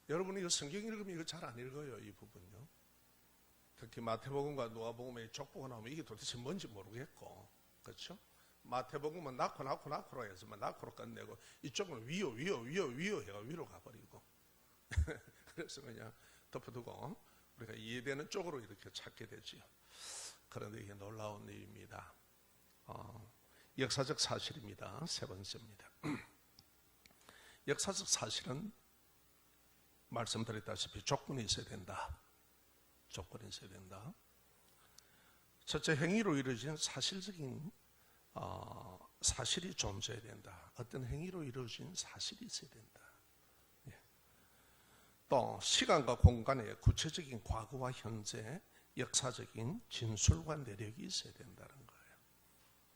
여러분 이거 성경 읽으면 이거 잘 안 읽어요. 이 부분요. 특히 마태복음과 누가복음에 족보가 나오면 이게 도대체 뭔지 모르겠고, 그렇죠? 마태복음은 낳고로 해서 낳고로 끝내고, 이쪽은 위요 해가 위로 가버리고 그래서 그냥 덮어두고 우리가 이해되는 쪽으로 이렇게 찾게 되지요. 그런데 이게 놀라운 일입니다. 역사적 사실입니다. 세 번째입니다. 역사적 사실은 말씀드렸다시피 조건이 있어야 된다. 조건이 있어야 된다. 첫째, 행위로 이루어진 사실적인 사실이 존재해야 된다. 어떤 행위로 이루어진 사실이 있어야 된다. 예. 또 시간과 공간의 구체적인 과거와 현재, 역사적인 진술과 내력이 있어야 된다는 거예요.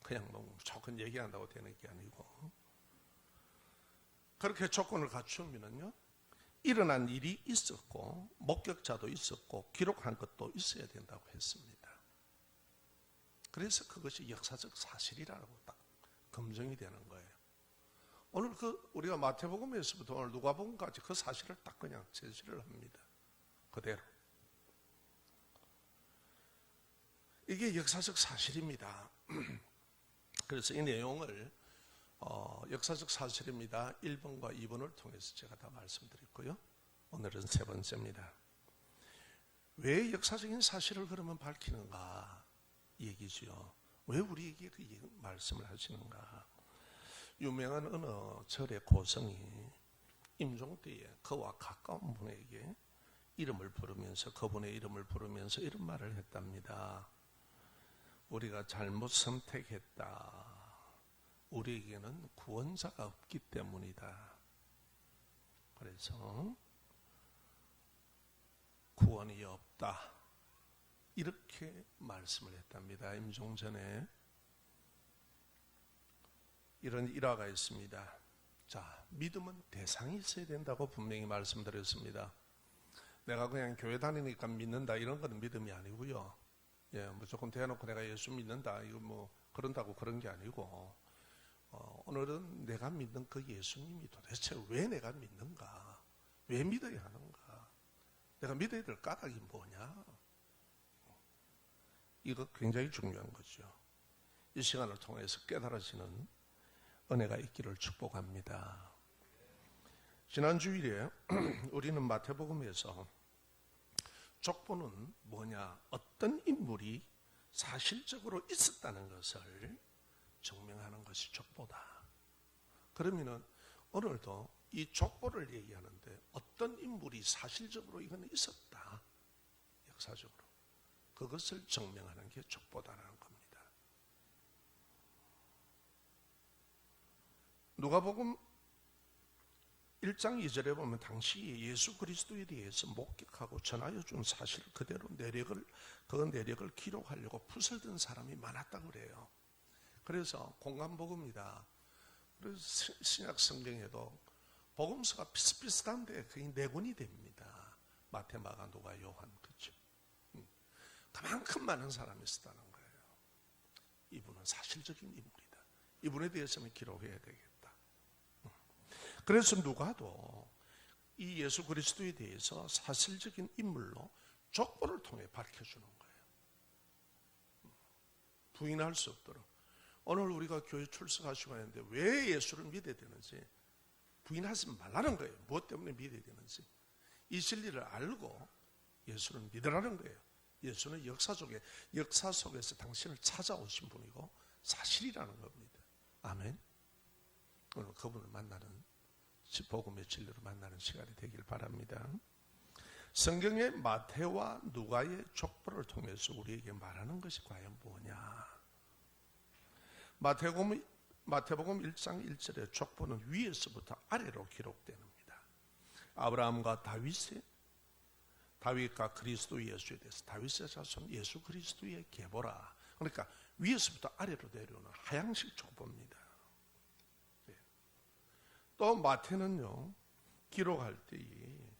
그냥 너무 무조건 얘기한다고 되는 게 아니고, 그렇게 조건을 갖추면요, 일어난 일이 있었고 목격자도 있었고 기록한 것도 있어야 된다고 했습니다. 그래서 그것이 역사적 사실이라고 딱 검증이 되는 거예요. 오늘 우리가 마태복음에서부터 오늘 누가복음까지 그 사실을 딱 그냥 제시를 합니다. 그대로. 이게 역사적 사실입니다. 그래서 이 내용을 역사적 사실입니다. 1번과 2번을 통해서 제가 다 말씀드렸고요. 오늘은 세 번째입니다. 왜 역사적인 사실을 그러면 밝히는가 얘기죠. 왜 우리에게 그 말씀을 하시는가. 유명한 어느 절의 고성이 임종 때에 그와 가까운 분에게 이름을 부르면서, 그분의 이름을 부르면서 이런 말을 했답니다. 우리가 잘못 선택했다. 우리에게는 구원자가 없기 때문이다. 그래서 구원이 없다. 이렇게 말씀을 했답니다. 임종 전에 이런 일화가 있습니다. 자, 믿음은 대상이 있어야 된다고 분명히 말씀드렸습니다. 내가 그냥 교회 다니니까 믿는다 이런 건 믿음이 아니고요. 예, 무조건 대놓고 내가 예수 믿는다 이거 뭐 그런다고 그런 게 아니고, 오늘은 내가 믿는 그 예수님이 도대체 왜 내가 믿는가? 왜 믿어야 하는가? 내가 믿어야 될 까닭이 뭐냐? 이거 굉장히 중요한 거죠. 이 시간을 통해서 깨달아지는 은혜가 있기를 축복합니다. 지난 주일에 우리는 마태복음에서 족보는 뭐냐? 어떤 인물이 사실적으로 있었다는 것을 증명하는 것이 족보다. 그러면은 오늘도 이 족보를 얘기하는데 어떤 인물이 사실적으로 이건 있었다. 역사적으로. 그것을 증명하는 게 족보다라는 겁니다. 누가복음 1장 2절에 보면 당시 예수 그리스도에 대해서 목격하고 전하여 준 사실 그대로 그 내력을 기록하려고 붓을 든 사람이 많았다고 그래요. 그래서 공간복음이다. 그래서 신약 성경에도 복음서가 비슷비슷한데 거의 4권이 됩니다. 마태, 마가, 누가, 요한. 그렇죠? 그만큼 많은 사람이 있었다는 거예요. 이분은 사실적인 인물이다. 이분에 대해서는 기록해야 되겠다. 그래서 누가도 이 예수 그리스도에 대해서 사실적인 인물로 족보를 통해 밝혀주는 거예요. 부인할 수 없도록. 오늘 우리가 교회 출석하시고 하는데 왜 예수를 믿어야 되는지 부인하지 말라는 거예요. 무엇 때문에 믿어야 되는지. 이 진리를 알고 예수를 믿으라는 거예요. 예수는 역사 속에서 당신을 찾아오신 분이고 사실이라는 겁니다. 아멘. 오늘 그분을 만나는, 복음의 진리로 만나는 시간이 되길 바랍니다. 성경의 마태와 누가의 족보를 통해서 우리에게 말하는 것이 과연 뭐냐? 마태복음 1장 1절의 족보는 위에서부터 아래로 기록됩니다. 아브라함과 다윗과 그리스도 예수에 대해서 다윗의 자손 예수 그리스도의 계보라. 그러니까 위에서부터 아래로 내려오는 하향식 족보입니다. 또 마태는요, 기록할 때에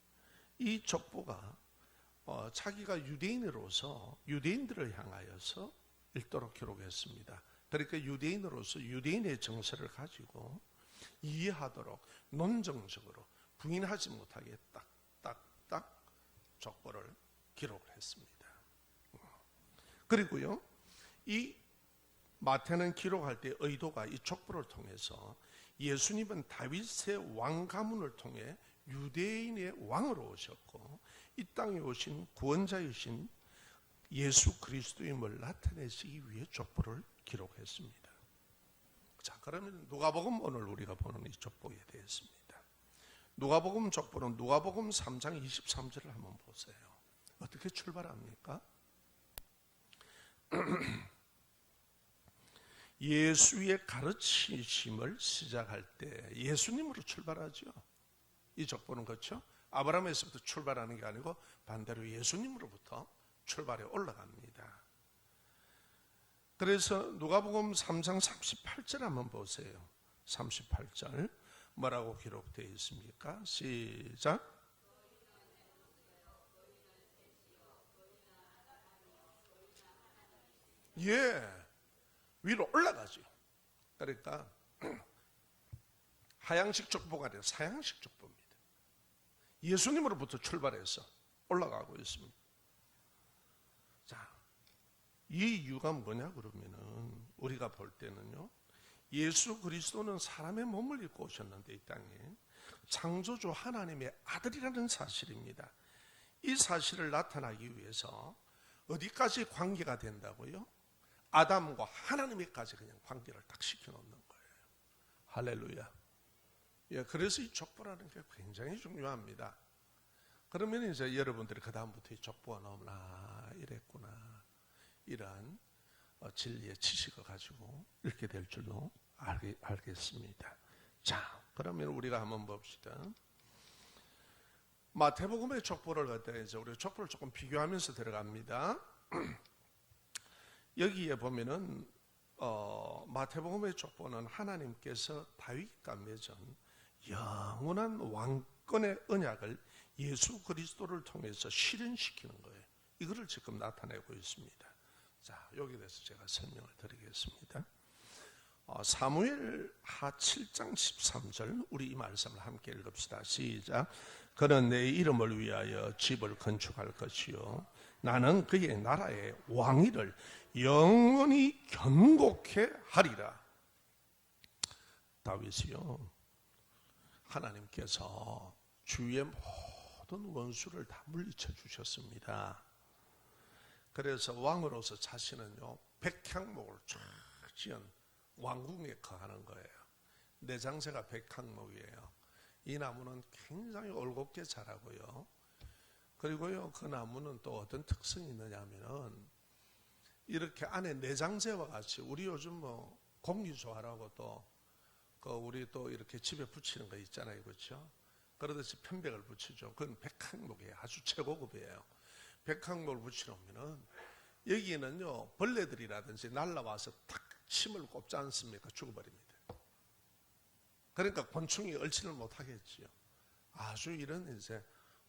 이 족보가 자기가 유대인으로서 유대인들을 향하여서 읽도록 기록했습니다. 그러니까 유대인으로서 유대인의 정서를 가지고 이해하도록 논정적으로 부인하지 못하게 딱 딱딱 족보를 기록을 했습니다. 그리고요, 이 마태는 기록할 때 의도가 이 족보를 통해서 예수님은 다윗의 왕 가문을 통해 유대인의 왕으로 오셨고 이 땅에 오신 구원자이신 예수 그리스도임을 나타내시기 위해 족보를 기록했습니다. 자, 그러면 누가복음 오늘 우리가 보는 이 족보에 대해서입니다. 누가복음 족보는 누가복음 3장 23절을 한번 보세요. 어떻게 출발합니까? 예수의 가르치심을 시작할 때 예수님으로 출발하죠. 이 족보는 그렇죠? 아브라함에서부터 출발하는 게 아니고 반대로 예수님으로부터 출발해 올라갑니다. 그래서 누가복음 3장 38절 한번 보세요. 38절 뭐라고 기록되어 있습니까? 시작. 예, 위로 올라가죠. 그러니까 하향식 족보가 아니라 사향식 족보입니다. 예수님으로부터 출발해서 올라가고 있습니다. 자, 이 이유가 뭐냐 그러면은 우리가 볼 때는요, 예수 그리스도는 사람의 몸을 입고 오셨는데 이 땅에 창조주 하나님의 아들이라는 사실입니다. 이 사실을 나타나기 위해서 어디까지 관계가 된다고요? 아담과 하나님에까지 그냥 관계를 딱 시켜놓는 거예요. 할렐루야. 예, 그래서 이 족보라는 게 굉장히 중요합니다. 그러면 이제 여러분들이 그 다음부터 이 족보가 나오면 이랬구나, 이러한 진리의 지식을 가지고 읽게 될 줄로 알겠습니다. 자, 그러면 우리가 한번 봅시다. 마태복음의 족보를 갖다가 이제 우리 족보를 조금 비교하면서 들어갑니다. 여기에 보면은 마태복음의 족보는 하나님께서 다윗과 맺은 영원한 왕권의 언약을 예수 그리스도를 통해서 실현시키는 거예요. 이거를 지금 나타내고 있습니다. 자, 여기에 대해서 제가 설명을 드리겠습니다. 사무엘하 7장 13절 우리 이 말씀을 함께 읽읍시다. 시작. 그는 내 이름을 위하여 집을 건축할 것이요 나는 그의 나라의 왕위를 영원히 견고케 하리라. 다윗이요, 하나님께서 주위의 모든 원수를 다 물리쳐 주셨습니다. 그래서 왕으로서 자신은요, 백향목을 쫙 지은 왕궁에 거하는 거예요. 내장새가 백향목이에요. 이 나무는 굉장히 올곧게 자라고요. 그리고요, 그 나무는 또 어떤 특성이 있느냐면은 이렇게 안에 내장새와 같이 우리 요즘 뭐 공기조화라고 또 우리 또 이렇게 집에 붙이는 거 있잖아요, 그렇죠? 그러듯이 편백을 붙이죠. 그건 백향목이에요. 아주 최고급이에요. 백향목을 붙여놓으면은 여기에는요 벌레들이라든지 날라와서 탁 침을 꼽지 않습니까? 죽어버립니다. 그러니까 곤충이 얼씬을 못하겠지요. 아주 이런 이제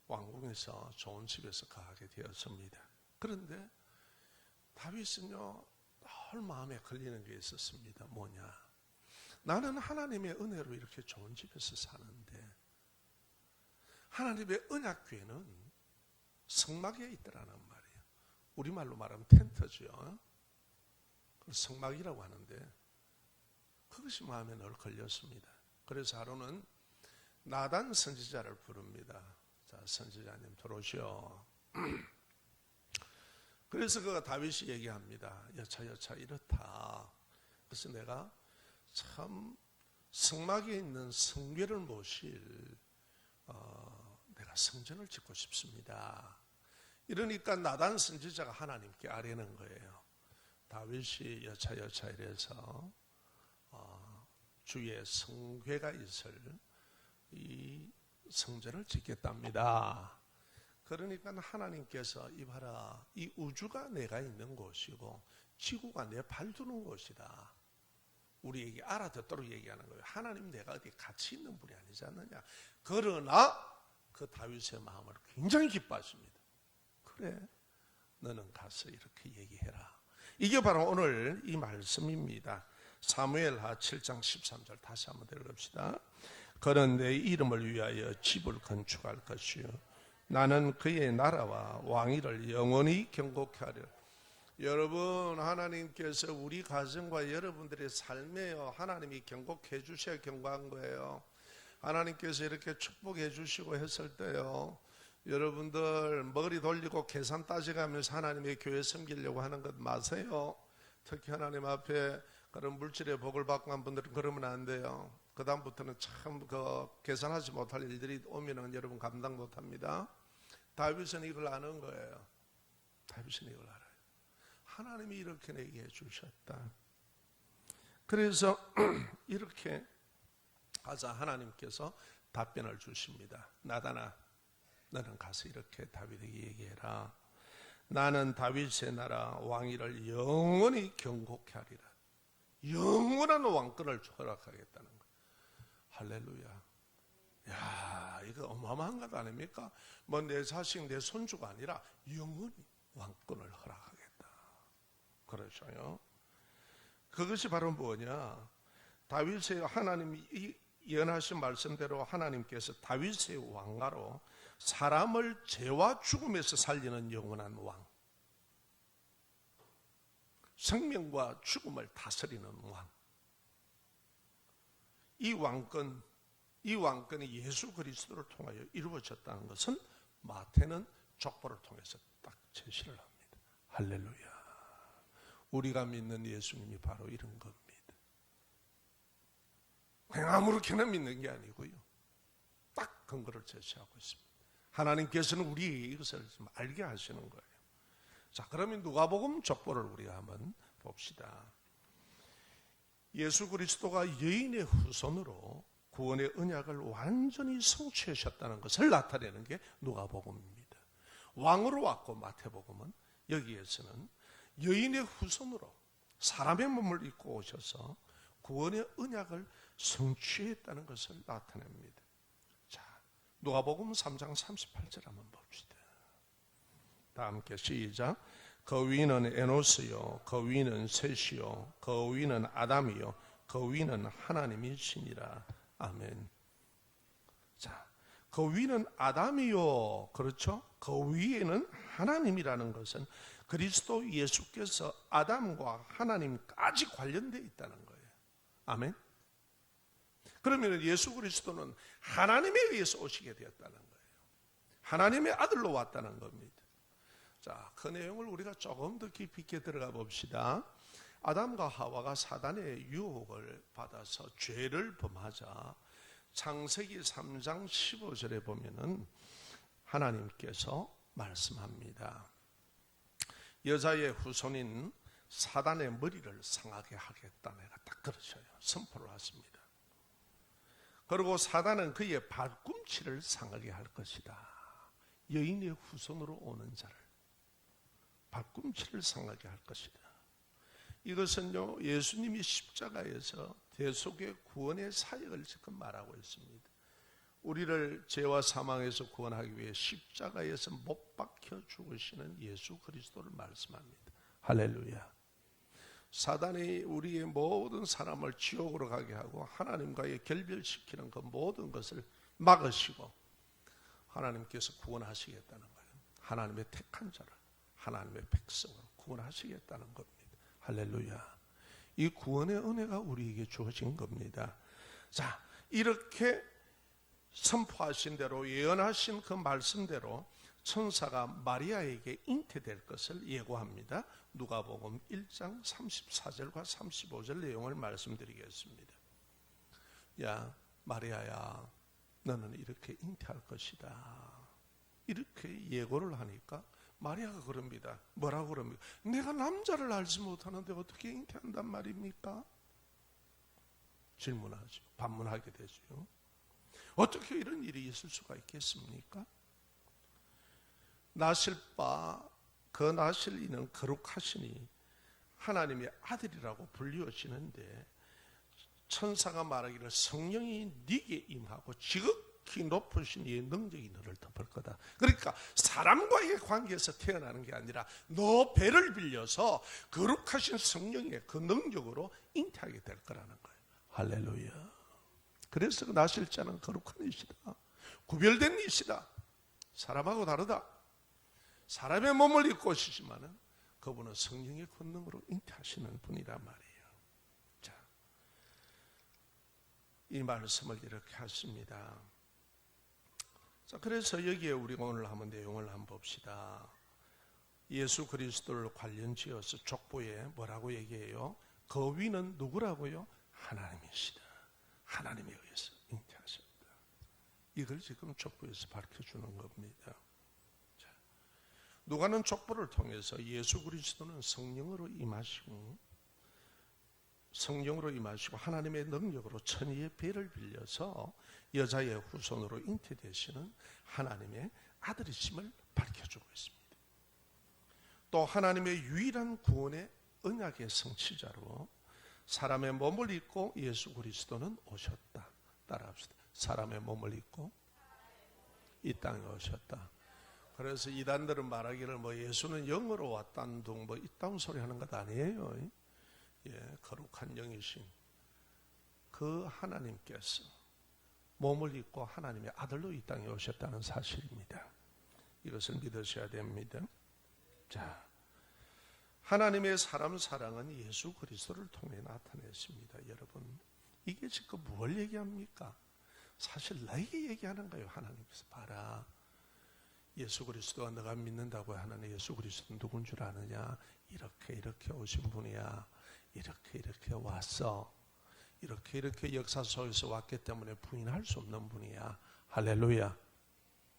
왕궁에서 좋은 집에서 거하게 되었습니다. 그런데 다윗은요 늘 마음에 걸리는 게 있었습니다. 뭐냐? 나는 하나님의 은혜로 이렇게 좋은 집에서 사는데 하나님의 언약궤는 성막에 있더라는 말이에요. 우리말로 말하면 텐트죠. 성막이라고 하는데 그것이 마음에 늘 걸렸습니다. 그래서 하루는 나단 선지자를 부릅니다. 자, 선지자님 들어오시오. 그래서 그가 다윗이 얘기합니다. 여차 이렇다. 그래서 내가 참 성막에 있는 성궤를 모실 내가 성전을 짓고 싶습니다. 이러니까 나단 선지자가 하나님께 아뢰는 거예요. 다윗이 여차 이래서 주의 성궤가 있을 이 성전을 짓겠답니다. 그러니까 하나님께서 이봐라, 이 우주가 내가 있는 곳이고 지구가 내 발 두는 곳이다. 우리에게 알아듣도록 얘기하는 거예요. 하나님 내가 어디 같이 있는 분이 아니지 않느냐. 그러나 그 다윗의 마음을 굉장히 기뻐하십니다. 그래, 너는 가서 이렇게 얘기해라. 이게 바로 오늘 이 말씀입니다. 사무엘하 7장 13절 다시 한번 들어봅시다. 그는 내 이름을 위하여 집을 건축할 것이요 나는 그의 나라와 왕위를 영원히 경고케 하리라. 여러분, 하나님께서 우리 가정과 여러분들의 삶에요, 하나님이 경고해 주셔야 경고한 거예요. 하나님께서 이렇게 축복해 주시고 했을 때요, 여러분들 머리 돌리고 계산 따져가면서 하나님의 교회 섬기려고 하는 것 마세요. 특히 하나님 앞에 그런 물질의 복을 받고 한 분들은 그러면 안 돼요. 그 다음부터는 참 계산하지 못할 일들이 오면은 여러분 감당 못합니다. 다윗은 이걸 아는 거예요. 다윗은 이걸 알아요. 하나님이 이렇게 내게 해주셨다. 그래서 이렇게 하자 하나님께서 답변을 주십니다. 나다나, 너는 가서 이렇게 다윗에게 얘기해라. 나는 다윗의 나라 왕위를 영원히 경고케 하리라. 영원한 왕권을 허락하겠다는 거예요. 할렐루야. 야, 이거 어마어마한 것 아닙니까? 뭐 내 자식, 내 손주가 아니라 영원히 왕권을 허락하겠다. 그렇죠요. 그것이 바로 뭐냐? 다윗의 하나님이 예언하신 말씀대로 하나님께서 다윗의 왕가로 사람을 죄와 죽음에서 살리는 영원한 왕, 생명과 죽음을 다스리는 왕, 이 왕권이 예수 그리스도를 통하여 이루어졌다는 것은 마태는 족보를 통해서 딱 제시를 합니다. 할렐루야. 우리가 믿는 예수님이 바로 이런 겁니다. 그냥 아무렇게나 믿는 게 아니고요, 딱 근거를 제시하고 있습니다. 하나님께서는 우리에게 이것을 좀 알게 하시는 거예요. 자, 그러면 누가복음 족보를 우리가 한번 봅시다. 예수 그리스도가 여인의 후손으로 구원의 언약을 완전히 성취하셨다는 것을 나타내는 게 누가복음입니다. 왕으로 왔고 마태복음은 여기에서는 여인의 후손으로 사람의 몸을 입고 오셔서 구원의 언약을 성취했다는 것을 나타냅니다. 자, 누가복음 3장 38절 한번 봅시다. 다 함께 시작. 그 위는 에노스요, 그 위는 셋이요, 그 위는 아담이요, 그 위는 하나님이시니라. 아멘. 자, 그 위는 아담이요, 그렇죠? 그 위에는 하나님이라는 것은 그리스도 예수께서 아담과 하나님까지 관련되어 있다는 거예요. 아멘. 그러면 예수 그리스도는 하나님에 의해서 오시게 되었다는 거예요. 하나님의 아들로 왔다는 겁니다. 자, 그 내용을 우리가 조금 더 깊이 있게 들어가 봅시다. 아담과 하와가 사단의 유혹을 받아서 죄를 범하자 창세기 3장 15절에 보면은 하나님께서 말씀합니다. 여자의 후손인 사단의 머리를 상하게 하겠다. 내가 딱 그러셔요. 선포를 하십니다. 그리고 사단은 그의 발꿈치를 상하게 할 것이다. 여인의 후손으로 오는 자를 발꿈치를 상하게 할 것이다. 이것은요, 예수님이 십자가에서 대속의 구원의 사역을 지금 말하고 있습니다. 우리를 죄와 사망에서 구원하기 위해 십자가에서 못 박혀 죽으시는 예수 그리스도를 말씀합니다. 할렐루야. 사단이 우리의 모든 사람을 지옥으로 가게 하고 하나님과의 결별시키는 그 모든 것을 막으시고 하나님께서 구원하시겠다는 거예요. 하나님의 택한 자를, 하나님의 백성을 구원하시겠다는 겁니다. 할렐루야. 이 구원의 은혜가 우리에게 주어진 겁니다. 자, 이렇게 선포하신 대로, 예언하신 그 말씀대로 천사가 마리아에게 잉태될 것을 예고합니다. 누가복음 1장 34절과 35절 내용을 말씀드리겠습니다. 야, 마리아야, 너는 이렇게 잉태할 것이다. 이렇게 예고를 하니까 마리아가 그럽니다. 뭐라고 그럽니까? 내가 남자를 알지 못하는데 어떻게 잉태한단 말입니까? 질문하죠. 반문하게 되죠. 어떻게 이런 일이 있을 수가 있겠습니까? 나실 바, 그 나실 이는 거룩하시니 하나님의 아들이라고 불리워지는데 천사가 말하기를 성령이 네게 임하고 지극히 높으신 이의 능력이 너를 덮을 거다. 그러니까 사람과의 관계에서 태어나는 게 아니라 너 배를 빌려서 거룩하신 성령의 그 능력으로 잉태하게 될 거라는 거예요. 할렐루야. 그래서 그 나실 자는 거룩한 이시다. 구별된 이시다. 사람하고 다르다. 사람의 몸을 입고 오시지만은 그분은 성령의 권능으로 잉태하시는 분이란 말이에요. 자, 이 말씀을 이렇게 하십니다. 자, 그래서 여기에 우리가 오늘 한번 내용을 한번 봅시다. 예수 그리스도를 관련지어서 족보에 뭐라고 얘기해요? 그 위는 누구라고요? 하나님이시다. 하나님에 의해서 잉태하셨다. 이걸 지금 족보에서 밝혀주는 겁니다. 자, 누가는 족보를 통해서 예수 그리스도는 성령으로 임하시고 하나님의 능력으로 천의의 배를 빌려서 여자의 후손으로 잉태되시는 하나님의 아들이심을 밝혀주고 있습니다. 또 하나님의 유일한 구원의 언약의 성취자로 사람의 몸을 입고 예수 그리스도는 오셨다. 따라합시다. 사람의 몸을 입고 이 땅에 오셨다. 그래서 이단들은 말하기를 뭐 예수는 영으로 왔다는 둥 뭐 이딴 소리 하는 것 아니에요. 예, 거룩한 영이신 그 하나님께서 몸을 입고 하나님의 아들로 이 땅에 오셨다는 사실입니다. 이것을 믿으셔야 됩니다. 자, 하나님의 사람 사랑은 예수 그리스도를 통해 나타냈습니다. 여러분, 이게 지금 뭘 얘기합니까? 사실 나에게 얘기하는 거예요. 하나님께서 봐라, 예수 그리스도가 너가 믿는다고 하는 예수 그리스도는 누군 줄 아느냐? 이렇게 오신 분이야. 이렇게 왔어. 이렇게 역사 속에서 왔기 때문에 부인할 수 없는 분이야. 할렐루야.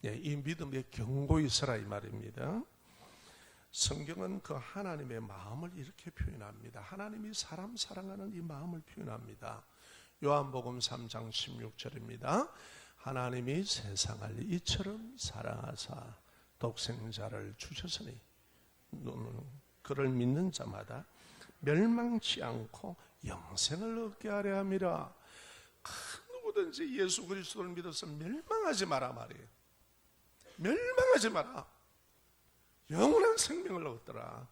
예, 이 믿음에 견고히 서라 이 말입니다. 성경은 그 하나님의 마음을 이렇게 표현합니다. 하나님이 사람 사랑하는 이 마음을 표현합니다. 요한복음 3장 16절입니다. 하나님이 세상을 이처럼 사랑하사 독생자를 주셨으니 그를 믿는 자마다 멸망치 않고 영생을 얻게 하려 함이라. 누구든지 예수 그리스도를 믿어서 멸망하지 마라 말이에요. 멸망하지 마라. 영원한 생명을 얻더라.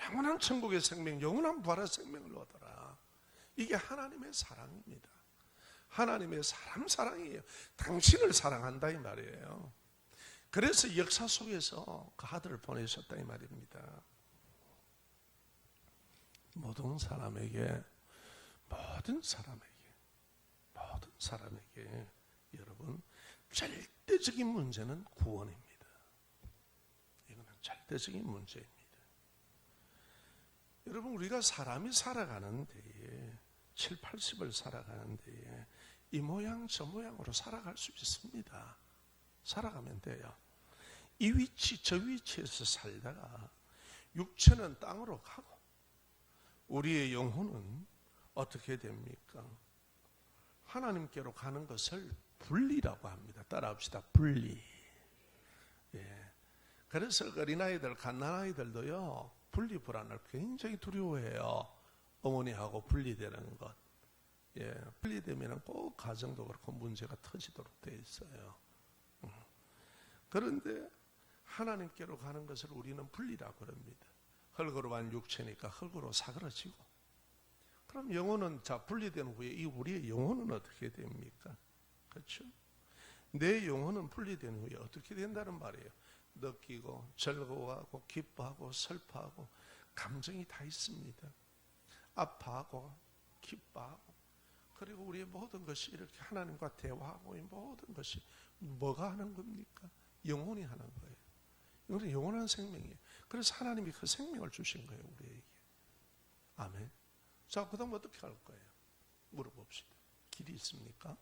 영원한 천국의 생명, 영원한 부활의 생명을 얻어라. 이게 하나님의 사랑입니다. 하나님의 사랑이에요. 당신을 사랑한다 이 말이에요. 그래서 역사 속에서 그 아들을 보내셨다 이 말입니다. 모든 사람에게 여러분, 절대적인 문제는 구원입니다. 이거는 절대적인 문제입니다. 여러분, 우리가 사람이 살아가는 데에 7, 80을 살아가는 데에 이 모양 저 모양으로 살아갈 수 있습니다. 살아가면 돼요. 이 위치 저 위치에서 살다가 육체는 땅으로 가고 우리의 영혼은 어떻게 됩니까? 하나님께로 가는 것을 분리라고 합니다. 따라합시다. 분리. 예. 그래서 어린아이들, 갓난아이들도요, 분리 불안을 굉장히 두려워해요. 어머니하고 분리되는 것. 예. 분리되면 꼭 가정도 그렇고 문제가 터지도록 되어 있어요. 그런데 하나님께로 가는 것을 우리는 분리라고 합니다. 흙으로 만 육체니까 흙으로 사그러지고, 그럼 영혼은 분리된 후에 이 우리의 영혼은 어떻게 됩니까? 그렇죠? 내 영혼은 분리된 후에 어떻게 된다는 말이에요. 느끼고 즐거워하고 기뻐하고 슬퍼하고 감정이 다 있습니다. 아파하고 기뻐하고, 그리고 우리의 모든 것이 이렇게 하나님과 대화하고, 이 모든 것이 뭐가 하는 겁니까? 영혼이 하는 거예요. 이거는 영원한 생명이에요. 그래서 하나님이 그 생명을 주신 거예요, 우리에게. 아멘. 자, 그 다음 어떻게 할 거예요? 물어봅시다. 길이 있습니까?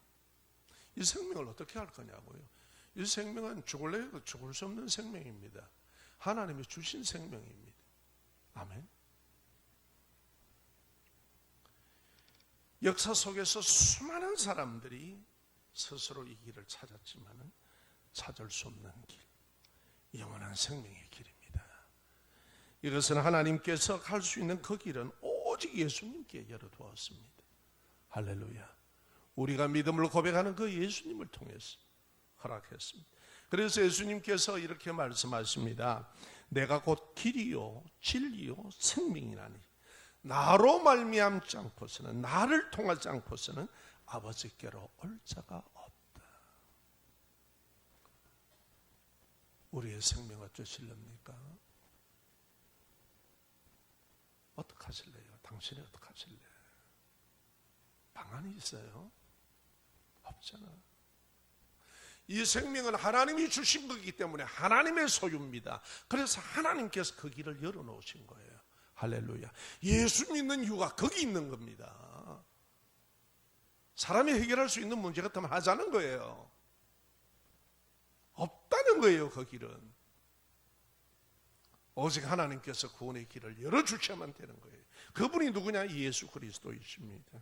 이 생명을 어떻게 할 거냐고요. 이 생명은 죽을 수 없는 생명입니다. 하나님이 주신 생명입니다. 아멘. 역사 속에서 수많은 사람들이 스스로 이 길을 찾았지만 찾을 수 없는 길, 영원한 생명의 길입니다. 이것은 하나님께서 갈 수 있는 그 길은 오직 예수님께 열어두었습니다. 할렐루야. 우리가 믿음으로 고백하는 그 예수님을 통해서 허락했습니다. 그래서 예수님께서 이렇게 말씀하십니다. 내가 곧 길이요 진리요 생명이라니 나로 말미암지 않고서는, 나를 통하지 않고서는 아버지께로 올 자가 없다. 우리의 생명 어쩌실랍니까? 어떡하실래요? 당신이 어떡하실래? 방안이 있어요? 없잖아. 이 생명은 하나님이 주신 거기 때문에 하나님의 소유입니다. 그래서 하나님께서 그 길을 열어놓으신 거예요. 할렐루야. 예수 믿는 이유가 거기 있는 겁니다. 사람이 해결할 수 있는 문제 같으면 하자는 거예요. 없다는 거예요. 그 길은 오직 하나님께서 구원의 길을 열어주셔야만 되는 거예요. 그분이 누구냐? 예수 그리스도이십니다.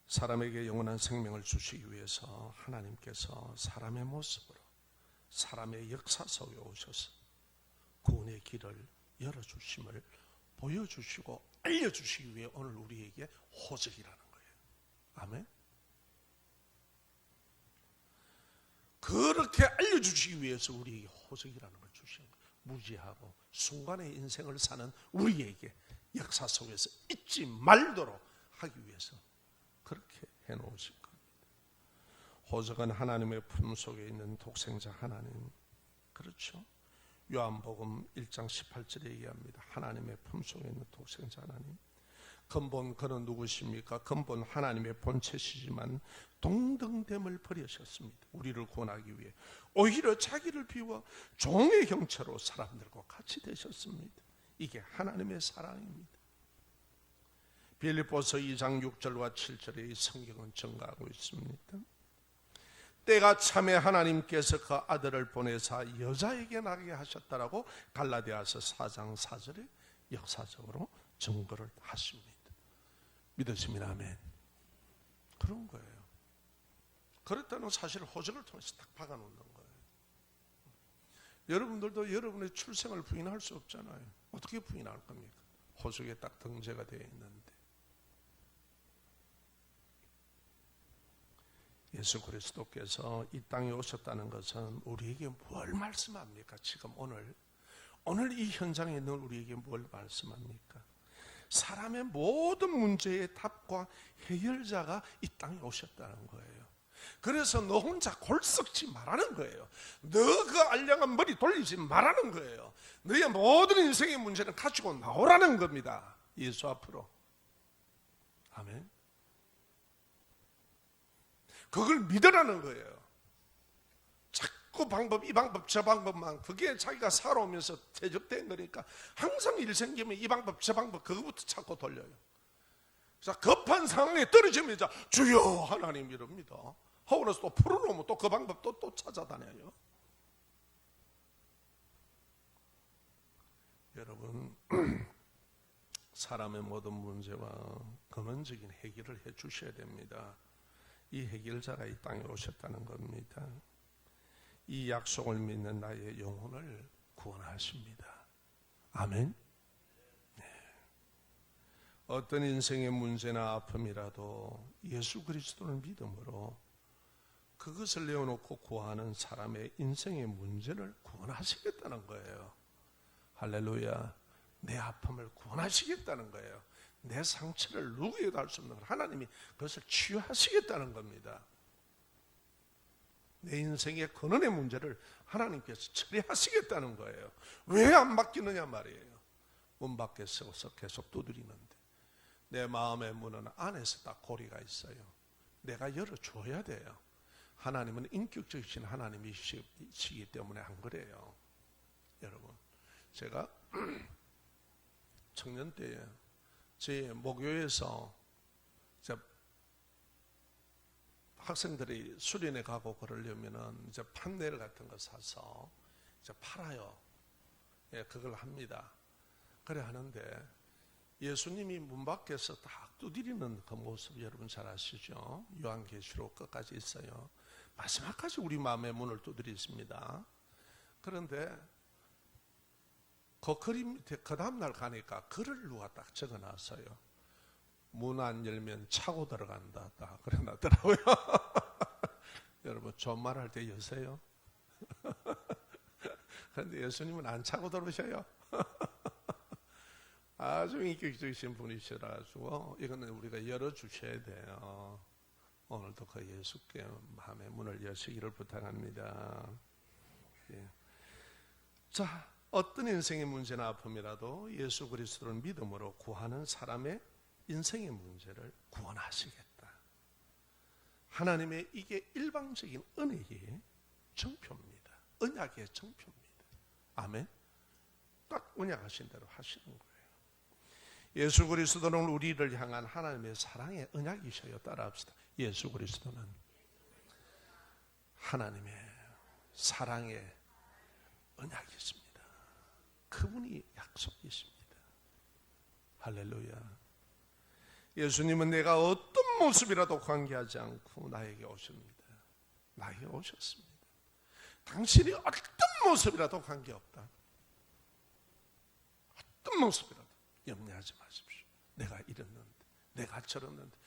사람에게 영원한 생명을 주시기 위해서 하나님께서 사람의 모습으로 사람의 역사 속에 오셔서 구원의 길을 열어주심을 보여주시고 알려주시기 위해 오늘 우리에게 호적이라는 거예요. 아멘. 그렇게 알려주시기 위해서 우리에게 호적이라는 걸 주신 거예요. 무지하고 순간의 인생을 사는 우리에게 역사 속에서 잊지 말도록 하기 위해서 그렇게 해놓으신 겁니다. 호적은 하나님의 품속에 있는 독생자 하나님. 그렇죠? 요한복음 1장 18절에 얘기합니다. 하나님의 품속에 있는 독생자 하나님. 근본 그는 누구십니까? 근본 하나님의 본체시지만 동등됨을 버리셨습니다. 우리를 구원하기 위해 오히려 자기를 비워 종의 형체로 사람들과 같이 되셨습니다. 이게 하나님의 사랑입니다. 빌립보서 2장 6절과 7절에 이 성경은 증가하고 있습니다. 때가 참에 하나님께서 그 아들을 보내사 여자에게 나게 하셨다라고 갈라디아서 4장 4절에 역사적으로 증거를 하십니다. 믿으시면 아멘. 그런 거예요. 그렇다는 사실 호적을 통해서 딱 박아놓는 거예요. 여러분들도 여러분의 출생을 부인할 수 없잖아요. 어떻게 부인할 겁니까? 호적에 딱 등재가 되어 있는데. 예수 그리스도께서 이 땅에 오셨다는 것은 우리에게 뭘 말씀합니까? 지금 오늘 이 현장에 있는 우리에게 뭘 말씀합니까? 사람의 모든 문제의 답과 해결자가 이 땅에 오셨다는 거예요. 그래서 너 혼자 골 썩지 말라는 거예요. 너 그 알량한 머리 돌리지 말라는 거예요. 너의 모든 인생의 문제는 가지고 나오라는 겁니다. 예수 앞으로. 아멘. 그걸 믿으라는 거예요. 자꾸 방법, 이 방법, 저 방법만, 그게 자기가 살아오면서 대적된 거니까 항상 일 생기면 이 방법, 저 방법, 그거부터 찾고 돌려요. 자, 급한 상황에 떨어지면 이제 주여 하나님 이럽니다. 하고 나서 또 풀어놓으면 또 그 방법 또 찾아다녀요. 여러분, 사람의 모든 문제와 근원적인 해결을 해 주셔야 됩니다. 이 해결자가 이 땅에 오셨다는 겁니다. 이 약속을 믿는 나의 영혼을 구원하십니다. 아멘. 네. 어떤 인생의 문제나 아픔이라도 예수 그리스도를 믿음으로 그것을 내어놓고 구하는 사람의 인생의 문제를 구원하시겠다는 거예요. 할렐루야. 내 아픔을 구원하시겠다는 거예요. 내 상처를 누구에도 할 수 없는 하나님이 그것을 치유하시겠다는 겁니다. 내 인생의 근원의 문제를 하나님께서 처리하시겠다는 거예요. 왜 안 바뀌느냐 말이에요. 문 밖에 서서 계속 두드리는데 내 마음의 문은 안에서 딱 고리가 있어요. 내가 열어줘야 돼요. 하나님은 인격적이신 하나님이시기 때문에 안 그래요. 여러분, 제가 청년 때에 제 목요에서 학생들이 수련회 가고 그러려면은 이제 판넬 같은 거 사서 이제 팔아요. 예, 그걸 합니다. 그래 하는데 예수님이 문 밖에서 딱 두드리는 그 모습 여러분 잘 아시죠? 요한계시록 끝까지 있어요. 마지막까지 우리 마음의 문을 두드리십니다. 그런데 그 그림 밑에 그 다음날 가니까 글을 누가 딱 적어놨어요. 문 안 열면 차고 들어간다. 딱 그래놨더라고요. 여러분 좋은 말 할 때 여세요. 그런데 예수님은 안 차고 들어오셔요. 아주 인격적이신 분이시라가지고 이거는 우리가 열어주셔야 돼요. 오늘 오늘도 그 예수께 마음의 문을 여시기를 부탁합니다. 예. 자, 어떤 인생의 문제나 아픔이라도 예수 그리스도를 믿음으로 구하는 사람의 인생의 문제를 구원하시겠다. 하나님의 이게 일방적인 은혜의 정표입니다. 언약의 정표입니다. 아멘. 딱 언약하신 대로 하시는 거예요. 예수 그리스도는 우리를 향한 하나님의 사랑의 언약이셔요. 따라합시다. 예수 그리스도는 하나님의 사랑의 언약이십니다. 그분이 약속이십니다. 할렐루야. 예수님은 내가 어떤 모습이라도 관계하지 않고 나에게 오십니다. 나에게 오셨습니다. 당신이 어떤 모습이라도 관계없다. 어떤 모습이라도 염려하지 마십시오. 내가 이랬는데, 내가 저랬는데,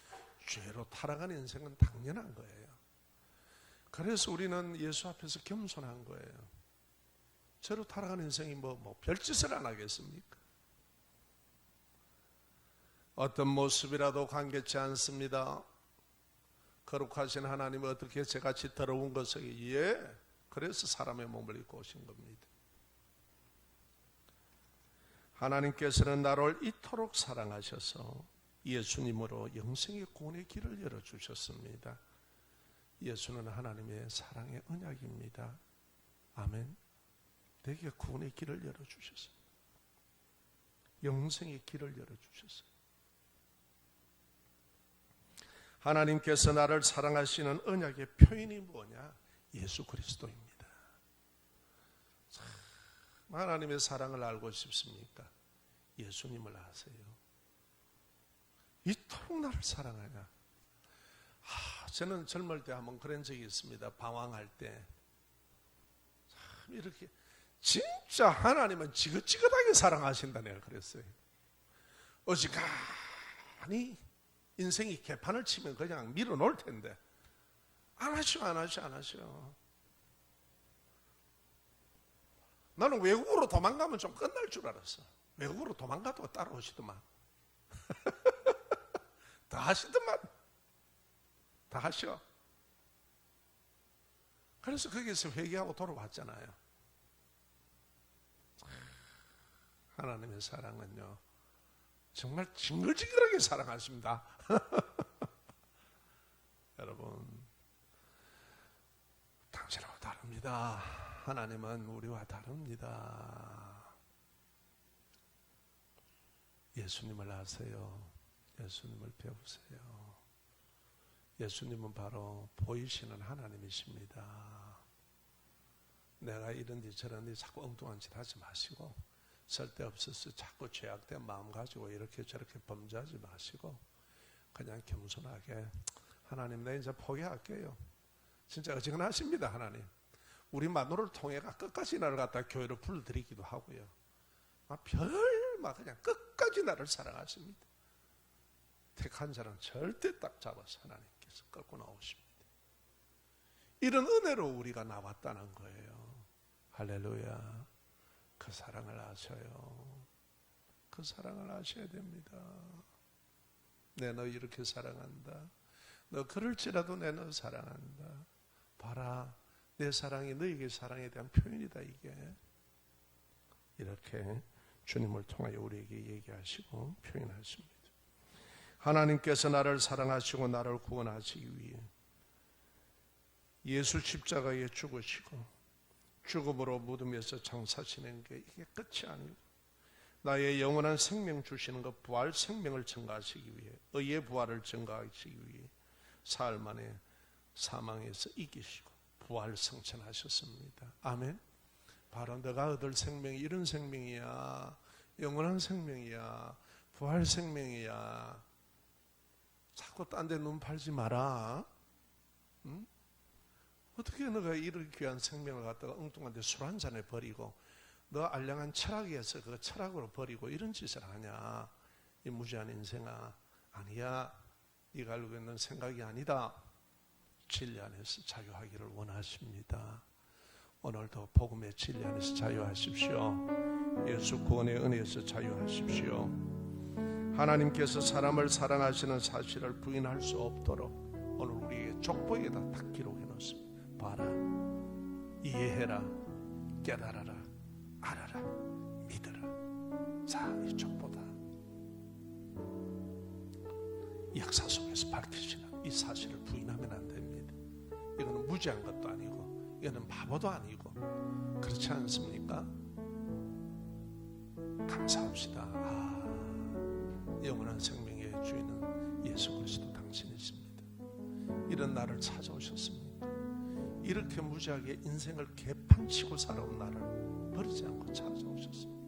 죄로 타락한 인생은 당연한 거예요. 그래서 우리는 예수 앞에서 겸손한 거예요. 죄로 타락한 인생이 뭐 별짓을 안 하겠습니까? 어떤 모습이라도 관계치 않습니다. 거룩하신 하나님은 어떻게 저같이 더러운 것을 그래서 사람의 몸을 입고 오신 겁니다. 하나님께서는 나를 이토록 사랑하셔서 예수님으로 영생의 구원의 길을 열어주셨습니다. 예수는 하나님의 사랑의 언약입니다. 아멘. 내게 구원의 길을 열어주셨어요. 영생의 길을 열어주셨어요. 하나님께서 나를 사랑하시는 언약의 표현이 뭐냐? 예수 그리스도입니다. 참, 하나님의 사랑을 알고 싶습니까? 예수님을 아세요. 이토록 나를 사랑하냐? 저는 젊을 때 한번 그런 적이 있습니다. 방황할 때. 참 이렇게 진짜 하나님은 지긋지긋하게 사랑하신다 내가 그랬어요. 어지간히 인생이 개판을 치면 그냥 밀어놓을 텐데 안 하셔. 나는 외국으로 도망가면 좀 끝날 줄 알았어. 외국으로 도망가도 따라오시더만. 다 하시더만. 다 하셔. 그래서 거기서 회개하고 돌아왔잖아요. 하나님의 사랑은요 정말 징글징글하게 사랑하십니다. 여러분, 당신하고 다릅니다. 하나님은 우리와 다릅니다. 예수님을 아세요. 예수님을 배우세요. 예수님은 바로 보이시는 하나님이십니다. 내가 이런지 저런지 자꾸 엉뚱한 짓 하지 마시고, 쓸데없어서 자꾸 죄악된 마음 가지고 이렇게 저렇게 범죄하지 마시고 그냥 겸손하게 하나님 내 이제 포기할게요. 진짜 어지간하십니다. 하나님 우리 마누라를 통해가 끝까지 나를 갖다 교회로 불러드리기도 하고요. 막 그냥 끝까지 나를 사랑하십니다. 택한 자는 절대 딱 잡아서 하나님께서 끌고 나오십니다. 이런 은혜로 우리가 나왔다는 거예요. 할렐루야. 그 사랑을 아셔요. 그 사랑을 아셔야 됩니다. 내 너 이렇게 사랑한다. 너 그럴지라도 내 너 사랑한다. 봐라, 내 사랑이 너에게 사랑에 대한 표현이다. 이게 이렇게 주님을 통하여 우리에게 얘기하시고 표현하십니다. 하나님께서 나를 사랑하시고 나를 구원하시기 위해 예수 십자가에 죽으시고 죽음으로 무덤에서 장사시는 게 이게 끝이 아니고 나의 영원한 생명 주시는 것, 부활 생명을 증가하시기 위해, 의의 부활을 증가하시기 위해 사흘 만에 사망에서 이기시고 부활 성천하셨습니다. 아멘. 바로 너가 얻을 생명이 이런 생명이야. 영원한 생명이야. 부활 생명이야. 자꾸 딴 데 눈 팔지 마라. 응? 어떻게 너가 이런 귀한 생명을 갖다가 엉뚱한 데 술 한 잔에 버리고 너 알량한 철학에서 그 철학으로 버리고 이런 짓을 하냐. 이 무지한 인생아. 아니야. 네가 알고 있는 생각이 아니다. 진리 안에서 자유하기를 원하십니다. 오늘도 복음의 진리 안에서 자유하십시오. 예수 구원의 은혜에서 자유하십시오. 하나님께서 사람을 사랑하시는 사실을 부인할 수 없도록 오늘 우리에게 족보에다 딱 기록해 놓습니다. 봐라, 이해해라, 깨달아라, 알아라, 믿어라. 자, 이 족보다 역사 속에서 밝혀지는 이 사실을 부인하면 안 됩니다. 이거는 무지한 것도 아니고 이거는 바보도 아니고 그렇지 않습니까? 감사합시다. 영원한 생명의 주인은 예수 그리스도 당신이십니다. 이런 나를 찾아오셨습니다. 이렇게 무지하게 인생을 개판치고 살아온 나를 버리지 않고 찾아오셨습니다.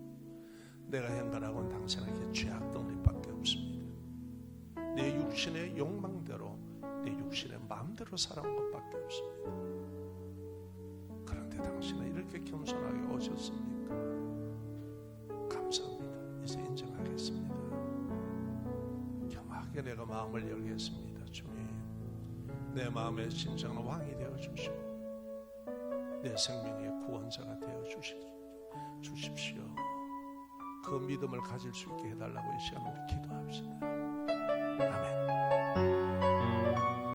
내가 행간하고는 당신에게 죄악 덩어리밖에 없습니다. 내 육신의 욕망대로, 내 육신의 마음대로 살아온 것밖에 없습니다. 그런데 당신은 이렇게 겸손하게 오셨습니까? 감사합니다. 이제 인정하겠습니다. 겸하게 내가 마음을 열겠습니다. 주님, 내 마음의 진정한 왕이 되어 주시고 내 생명의 구원자가 되어 주십시오. 그 믿음을 가질 수 있게 해달라고 이 시간에 기도합시다.